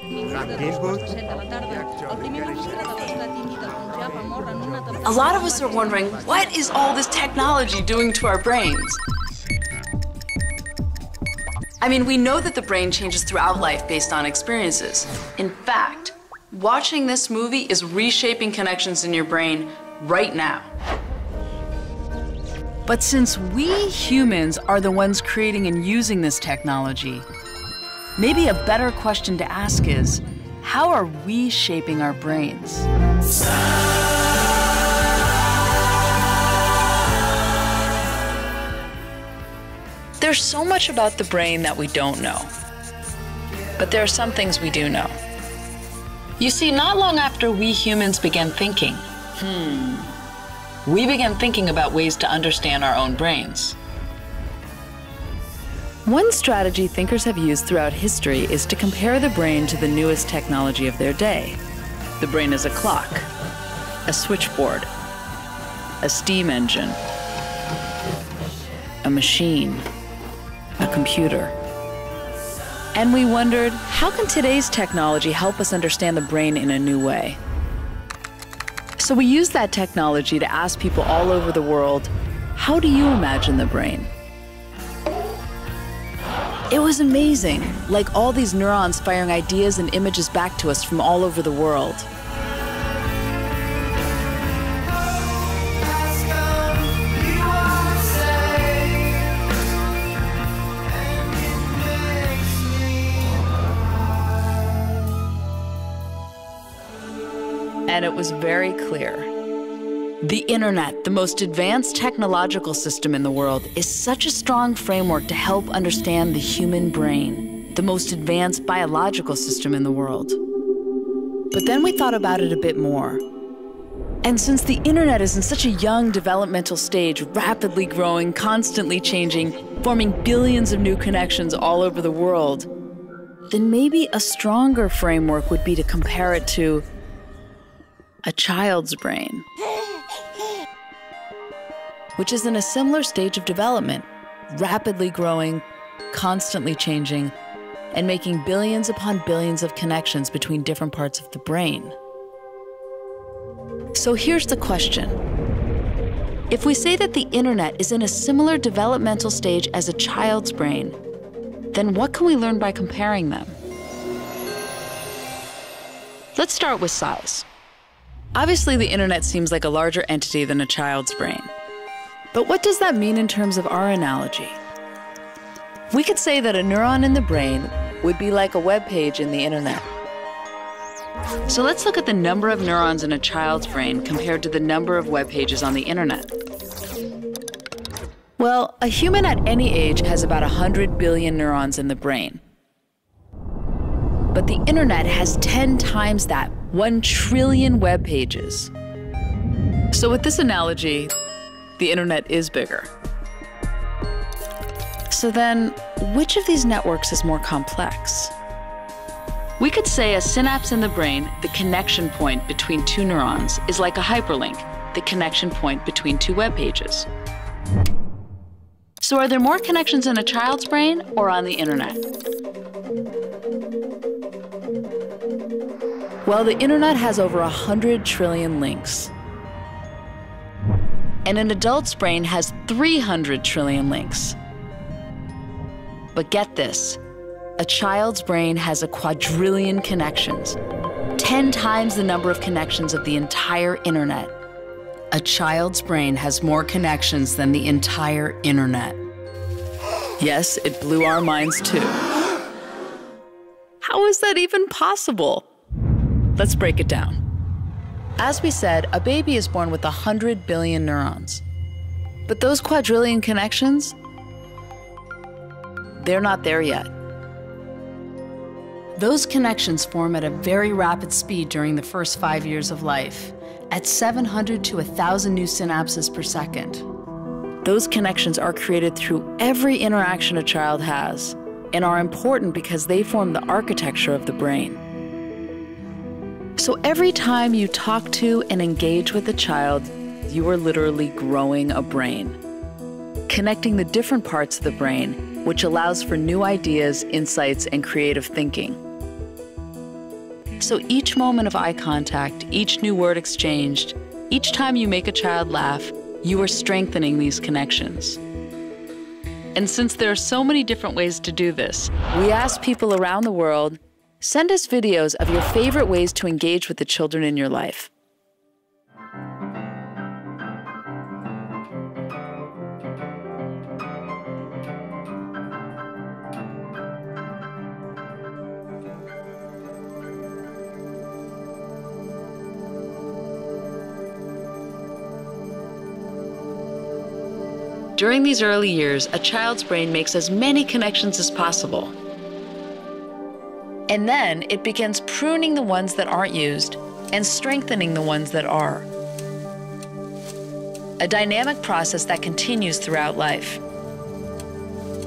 A lot of us are wondering, what is all this technology doing to our brains? I mean, we know that the brain changes throughout life based on experiences. In fact, watching this movie is reshaping connections in your brain right now. But since we humans are the ones creating and using this technology, maybe a better question to ask is, how are we shaping our brains? There's so much about the brain that we don't know. But there are some things we do know. You see, not long after we humans began thinking, we began thinking about ways to understand our own brains. One strategy thinkers have used throughout history is to compare the brain to the newest technology of their day. The brain is a clock, a switchboard, a steam engine, a machine, a computer. And we wondered, how can today's technology help us understand the brain in a new way? So we used that technology to ask people all over the world, how do you imagine the brain? It was amazing, like all these neurons firing ideas and images back to us from all over the world. And it was very clear. The internet, the most advanced technological system in the world, is such a strong framework to help understand the human brain, the most advanced biological system in the world. But then we thought about it a bit more. And since the internet is in such a young developmental stage, rapidly growing, constantly changing, forming billions of new connections all over the world, then maybe a stronger framework would be to compare it to a child's brain, which is in a similar stage of development, rapidly growing, constantly changing, and making billions upon billions of connections between different parts of the brain. So here's the question. If we say that the internet is in a similar developmental stage as a child's brain, then what can we learn by comparing them? Let's start with size. Obviously, the internet seems like a larger entity than a child's brain. But what does that mean in terms of our analogy? We could say that a neuron in the brain would be like a web page in the internet. So let's look at the number of neurons in a child's brain compared to the number of web pages on the internet. Well, a human at any age has about 100 billion neurons in the brain. But the internet has 10 times that, 1 trillion web pages. So with this analogy, the internet is bigger. So then, which of these networks is more complex? We could say a synapse in the brain, the connection point between two neurons, is like a hyperlink, the connection point between two web pages. So are there more connections in a child's brain or on the internet? Well, the internet has over 100 trillion links. And an adult's brain has 300 trillion links. But get this, a child's brain has a quadrillion connections, 10 times the number of connections of the entire internet. A child's brain has more connections than the entire internet. Yes, it blew our minds too. How is that even possible? Let's break it down. As we said, a baby is born with 100 billion neurons. But those quadrillion connections, they're not there yet. Those connections form at a very rapid speed during the first 5 years of life, at 700 to 1,000 new synapses per second. Those connections are created through every interaction a child has, and are important because they form the architecture of the brain. So every time you talk to and engage with a child, you are literally growing a brain, connecting the different parts of the brain, which allows for new ideas, insights, and creative thinking. So each moment of eye contact, each new word exchanged, each time you make a child laugh, you are strengthening these connections. And since there are so many different ways to do this, we ask people around the world, send us videos of your favorite ways to engage with the children in your life. During these early years, a child's brain makes as many connections as possible. And then it begins pruning the ones that aren't used and strengthening the ones that are. A dynamic process that continues throughout life.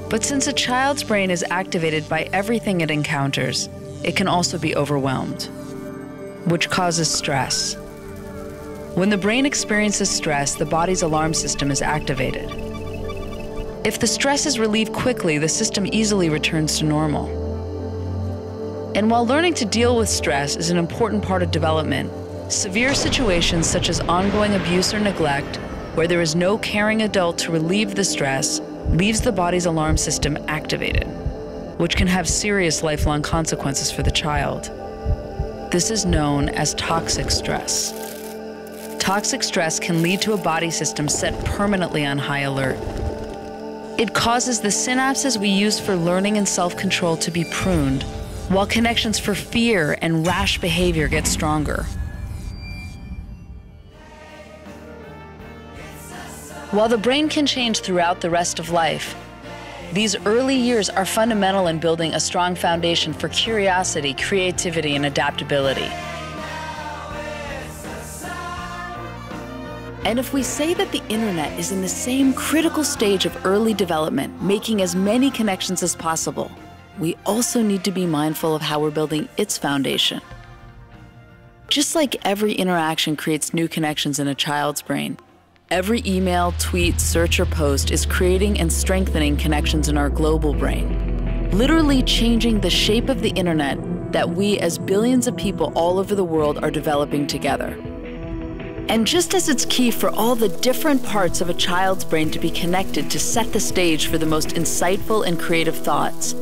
But since a child's brain is activated by everything it encounters, it can also be overwhelmed, which causes stress. When the brain experiences stress, the body's alarm system is activated. If the stress is relieved quickly, the system easily returns to normal. And while learning to deal with stress is an important part of development, severe situations such as ongoing abuse or neglect, where there is no caring adult to relieve the stress, leaves the body's alarm system activated, which can have serious lifelong consequences for the child. This is known as toxic stress. Toxic stress can lead to a body system set permanently on high alert. It causes the synapses we use for learning and self-control to be pruned, while connections for fear and rash behavior get stronger. While the brain can change throughout the rest of life, these early years are fundamental in building a strong foundation for curiosity, creativity, and adaptability. And if we say that the internet is in the same critical stage of early development, making as many connections as possible, we also need to be mindful of how we're building its foundation. Just like every interaction creates new connections in a child's brain, every email, tweet, search, or post is creating and strengthening connections in our global brain, literally changing the shape of the internet that we as billions of people all over the world are developing together. And just as it's key for all the different parts of a child's brain to be connected to set the stage for the most insightful and creative thoughts,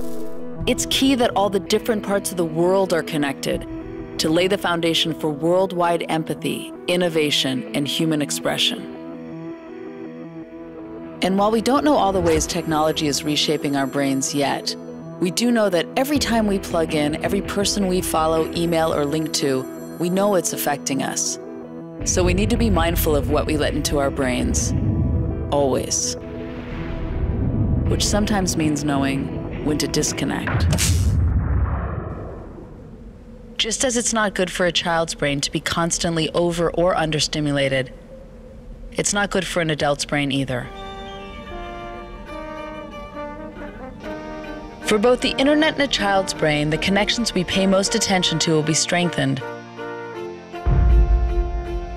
it's key that all the different parts of the world are connected to lay the foundation for worldwide empathy, innovation, and human expression. And while we don't know all the ways technology is reshaping our brains yet, we do know that every time we plug in, every person we follow, email, or link to, we know it's affecting us. So we need to be mindful of what we let into our brains, always. Which sometimes means knowing when to disconnect. Just as it's not good for a child's brain to be constantly over or understimulated, it's not good for an adult's brain either. For both the internet and a child's brain, the connections we pay most attention to will be strengthened,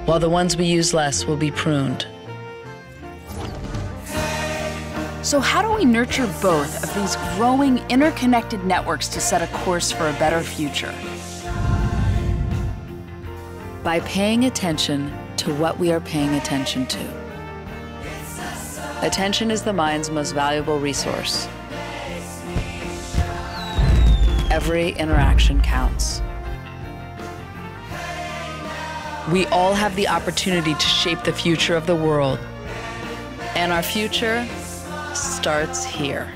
while the ones we use less will be pruned. So how do we nurture both of these growing interconnected networks to set a course for a better future? By paying attention to what we are paying attention to. Attention is the mind's most valuable resource. Every interaction counts. We all have the opportunity to shape the future of the world. And our future starts here.